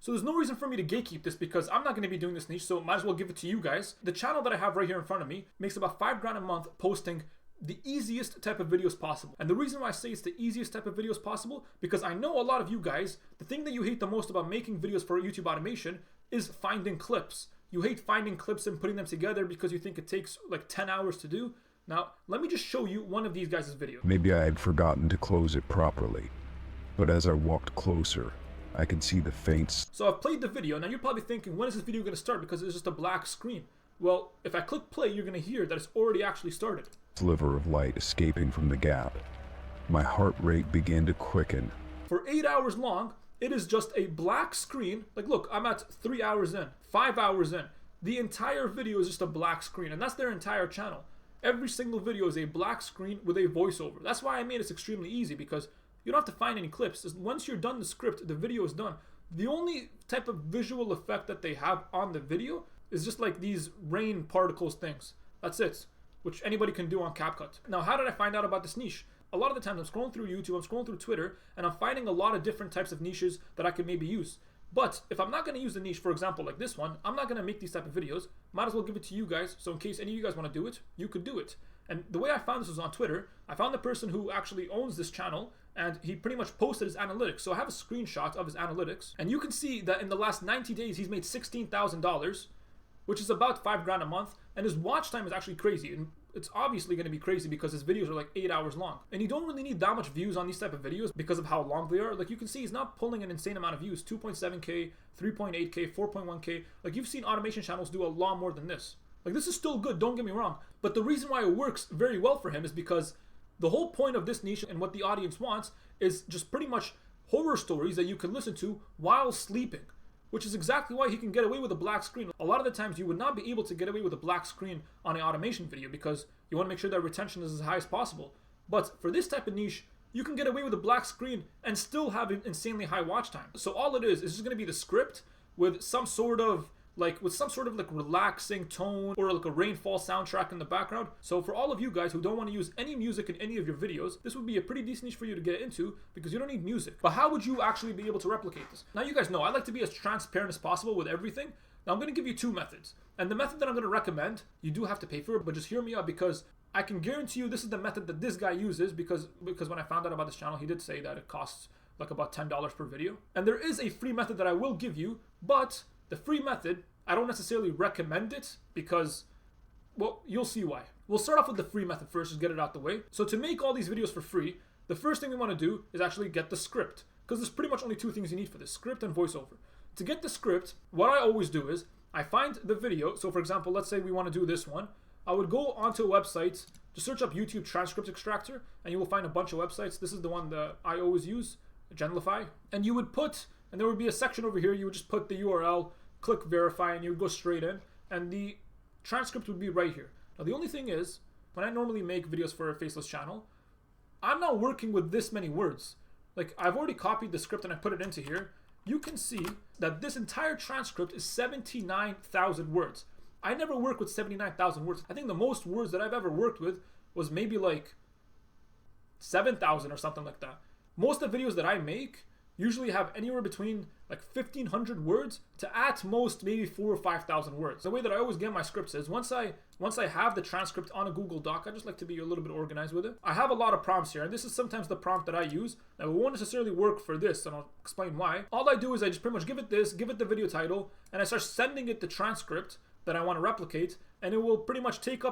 So there's no reason for me to gatekeep this because I'm not going to be doing this niche, so might as well give it to you guys. The channel that I have right here in front of me makes about $5 grand a month posting the easiest type of videos possible. And the reason why I say it's the easiest type of videos possible, because I know a lot of you guys, the thing that you hate the most about making videos for YouTube automation is finding clips. You hate finding clips and putting them together because you think it takes like 10 hours to do. Now, let me just show you one of these guys' videos. Maybe I had forgotten to close it properly, but as I walked closer, I could see the faint... So I've played the video. Now you're probably thinking, when is this video going to start? Because it's just a black screen. Well, if I click play, you're going to hear that it's already actually started. Sliver of light escaping from the gap. My heart rate began to quicken. For 8 hours long, it is just a black screen. Like, look, I'm at 3 hours in, 5 hours in. The entire video is just a black screen, and that's their entire channel. Every single video is a black screen with a voiceover. That's why I made this extremely easy, because you don't have to find any clips. Once you're done the script, the video is done. The only type of visual effect that they have on the video is just like these rain particles things. That's it, which anybody can do on CapCut. Now, how did I find out about this niche? A lot of the times I'm scrolling through YouTube, I'm scrolling through Twitter, and I'm finding a lot of different types of niches that I could maybe use. But if I'm not going to use the niche, for example, like this one, I'm not going to make these type of videos. Might as well give it to you guys, so in case any of you guys want to do it, you could do it. And the way I found this was on Twitter. I found the person who actually owns this channel, and he pretty much posted his analytics. So I have a screenshot of his analytics, and you can see that in the last 90 days, he's made $16,000, which is about $5 grand a month, and his watch time is actually crazy. And it's obviously going to be crazy because his videos are like 8 hours long. And you don't really need that much views on these type of videos because of how long they are. Like you can see he's not pulling an insane amount of views, 2.7K, 3.8K, 4.1K. Like you've seen automation channels do a lot more than this. Like this is still good, don't get me wrong. But the reason why it works very well for him is because the whole point of this niche and what the audience wants is just pretty much horror stories that you can listen to while sleeping. Which is exactly why he can get away with a black screen. A lot of the times you would not be able to get away with a black screen on an automation video because you want to make sure that retention is as high as possible. But for this type of niche, you can get away with a black screen and still have an insanely high watch time. So all it is just going to be the script with some sort of relaxing tone or like a rainfall soundtrack in the background. So for all of you guys who don't want to use any music in any of your videos, this would be a pretty decent niche for you to get into because you don't need music. But how would you actually be able to replicate this? Now you guys know I like to be as transparent as possible with everything. Now I'm going to give you two methods. And the method that I'm going to recommend, you do have to pay for it, but just hear me out because I can guarantee you this is the method that this guy uses because when I found out about this channel, he did say that it costs like about $10 per video. And there is a free method that I will give you, but the free method, I don't necessarily recommend it because, well, you'll see why. We'll start off with the free method first, just get it out the way. So to make all these videos for free, the first thing we want to do is actually get the script because there's pretty much only two things you need for this, script and voiceover. To get the script, what I always do is I find the video. So for example, let's say we want to do this one. I would go onto a website, just search up YouTube transcript extractor, and you will find a bunch of websites. This is the one that I always use, Genlify. And you would put, and there would be a section over here, you would just put the URL, click verify, and you would go straight in, and the transcript would be right here. Now the only thing is, when I normally make videos for a faceless channel, I'm not working with this many words. Like I've already copied the script and I put it into here. You can see that this entire transcript is 79,000 words. I never work with 79,000 words. I think the most words that I've ever worked with was maybe like 7,000 or something like that. Most of the videos that I make usually have anywhere between like 1,500 words to at most maybe 4,000 or 5,000 words. The way that I always get my scripts is once I have the transcript on a Google Doc, I just like to be a little bit organized with it. I have a lot of prompts here, and this is sometimes the prompt that I use. Now it won't necessarily work for this, and I'll explain why. All I do is I just pretty much give it the video title, and I start sending it the transcript that I want to replicate, and it will pretty much take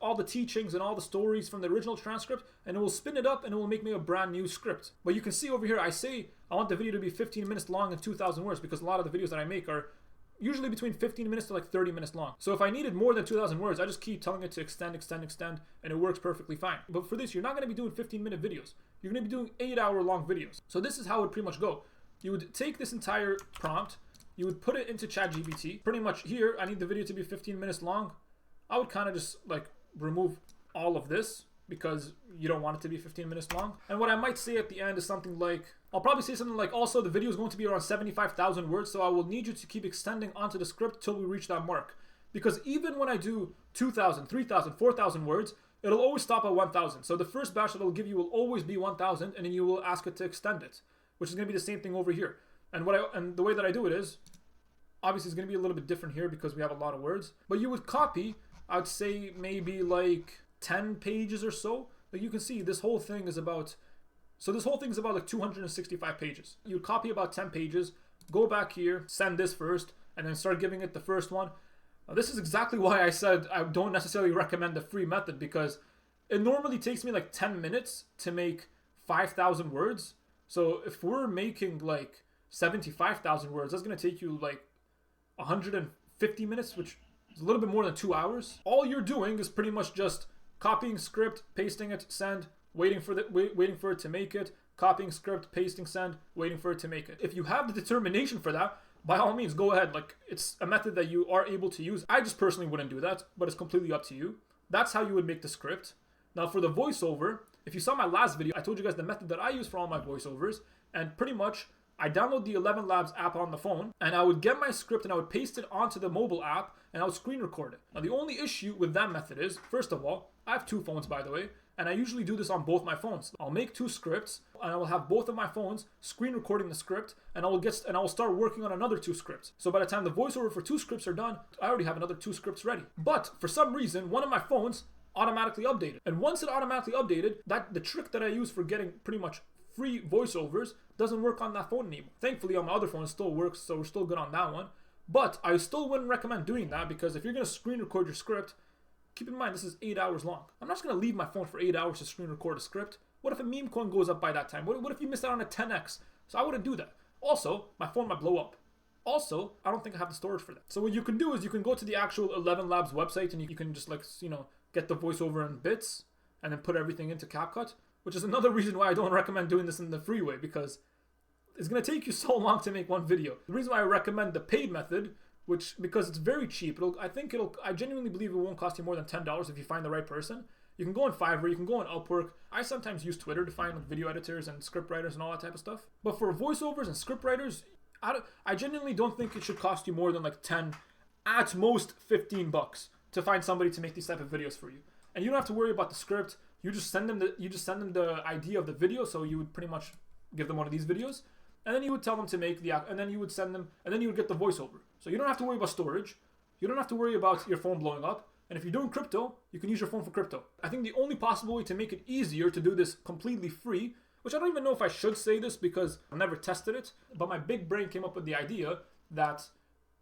all the teachings and all the stories from the original transcript, and it will spin it up and it will make me a brand new script. But you can see over here, I say I want the video to be 15 minutes long and 2,000 words because a lot of the videos that I make are usually between 15 minutes to like 30 minutes long. So if I needed more than 2,000 words, I just keep telling it to extend, and it works perfectly fine. But for this, you're not going to be doing 15-minute videos. You're going to be doing 8-hour-long videos. So this is how it would pretty much go. You would take this entire prompt, you would put it into ChatGPT. Pretty much here, I need the video to be 15 minutes long. I would kind of just like remove all of this because you don't want it to be 15 minutes long. And what I might say at the end is something like, I'll probably say something like, also the video is going to be around 75,000 words, so I will need you to keep extending onto the script till we reach that mark. Because even when I do 2,000, 3,000, 4,000 words, it'll always stop at 1,000. So the first batch that it'll give you will always be 1,000, and then you will ask it to extend it, which is going to be the same thing over here. And the way that I do it is, obviously it's going to be a little bit different here because we have a lot of words. But you would copy, I'd say maybe like 10 pages or so. Like you can see this whole thing is about, like 265 pages. You would copy about 10 pages, go back here, send this first, and then start giving it the first one. Now, this is exactly why I said I don't necessarily recommend the free method, because it normally takes me like 10 minutes to make 5,000 words. So if we're making like 75,000 words, that's going to take you like 150 minutes, which is a little bit more than 2 hours. All you're doing is pretty much just copying script, pasting it, send, waiting for it to make it, copying script, pasting, send, waiting for it to make it. If you have the determination for that, by all means, go ahead. Like, it's a method that you are able to use. I just personally wouldn't do that, but it's completely up to you. That's how you would make the script. Now, for the voiceover, if you saw my last video, I told you guys the method that I use for all my voiceovers, and pretty much I download the 11 Labs app on the phone, and I would get my script and I would paste it onto the mobile app, and I would screen record it. Now, the only issue with that method is, first of all, I have 2 phones, by the way, and I usually do this on both my phones. I'll make 2 scripts, and I will have both of my phones screen recording the script, and I will start working on another 2 scripts. So by the time the voiceover for 2 scripts are done, I already have another 2 scripts ready. But for some reason, one of my phones automatically updated, and once it automatically updated, the trick that I use for getting pretty much free voiceovers doesn't work on that phone anymore. Thankfully, on my other phone it still works, so we're still good on that one. But I still wouldn't recommend doing that, because if you're going to screen record your script, keep in mind this is 8 hours long. I'm not just going to leave my phone for 8 hours to screen record a script. What if a meme coin goes up by that time? What if you miss out on a 10x? So I wouldn't do that. Also, my phone might blow up. Also, I don't think I have the storage for that. So what you can do is you can go to the actual 11 Labs website, and you can just, like, get the voiceover in bits and then put everything into CapCut, which is another reason why I don't recommend doing this in the free way, because it's going to take you so long to make one video. The reason why I recommend the paid method, because it's very cheap, I genuinely believe it won't cost you more than $10 if you find the right person. You can go on Fiverr, you can go on Upwork. I sometimes use Twitter to find video editors and script writers and all that type of stuff. But for voiceovers and script writers, I genuinely don't think it should cost you more than like 10, at most $15 to find somebody to make these type of videos for you. And you don't have to worry about the script. You just send them the idea of the video. So you would pretty much give them one of these videos, and then you would tell them to make and then you would send them, and then you would get the voiceover. So you don't have to worry about storage. You don't have to worry about your phone blowing up. And if you're doing crypto, you can use your phone for crypto. I think the only possible way to make it easier to do this completely free, which I don't even know if I should say this because I've never tested it, but my big brain came up with the idea that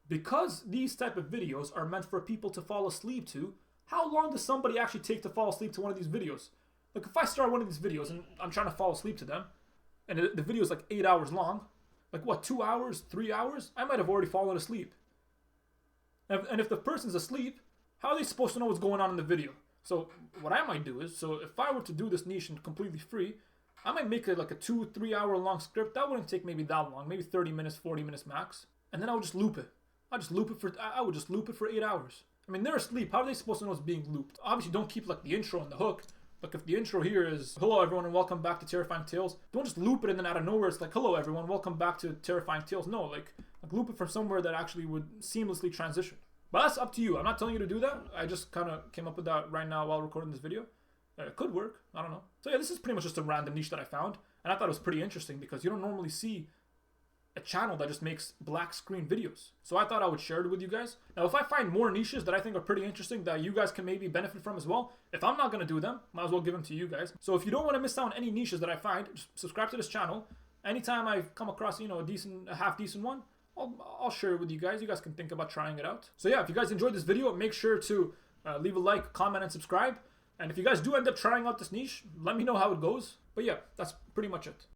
because these type of videos are meant for people to fall asleep to, how long does somebody actually take to fall asleep to one of these videos? Like, if I start one of these videos and I'm trying to fall asleep to them, and the video is like 8 hours long, like what, 2 hours, 3 hours? I might have already fallen asleep. And if the person's asleep, how are they supposed to know what's going on in the video? So what I might do is, so if I were to do this niche and completely free, I might make it like a 2-3 hour long script. That wouldn't take maybe that long, maybe 30 minutes, 40 minutes max. And then I would just loop it. I would just loop it for 8 hours. I mean, they're asleep. How are they supposed to know it's being looped? Obviously, don't keep like the intro and the hook. Like, if the intro here is, hello everyone and welcome back to Terrifying Tales, don't just loop it and then out of nowhere it's like, hello everyone, welcome back to Terrifying Tales. No, like loop it from somewhere that actually would seamlessly transition. But that's up to you. I'm not telling you to do that. I just kind of came up with that right now while recording this video. It could work. I don't know. So yeah, this is pretty much just a random niche that I found. And I thought it was pretty interesting because you don't normally see a channel that just makes black screen videos. So I thought I would share it with you guys. Now, if I find more niches that I think are pretty interesting that you guys can maybe benefit from as well, if I'm not going to do them, might as well give them to you guys. So if you don't want to miss out on any niches that I find, just subscribe to this channel. Anytime I come across, a half decent one, I'll share it with you guys. You guys can think about trying it out. So yeah, if you guys enjoyed this video, make sure to leave a like, comment, and subscribe. And if you guys do end up trying out this niche, let me know how it goes. But yeah, that's pretty much it.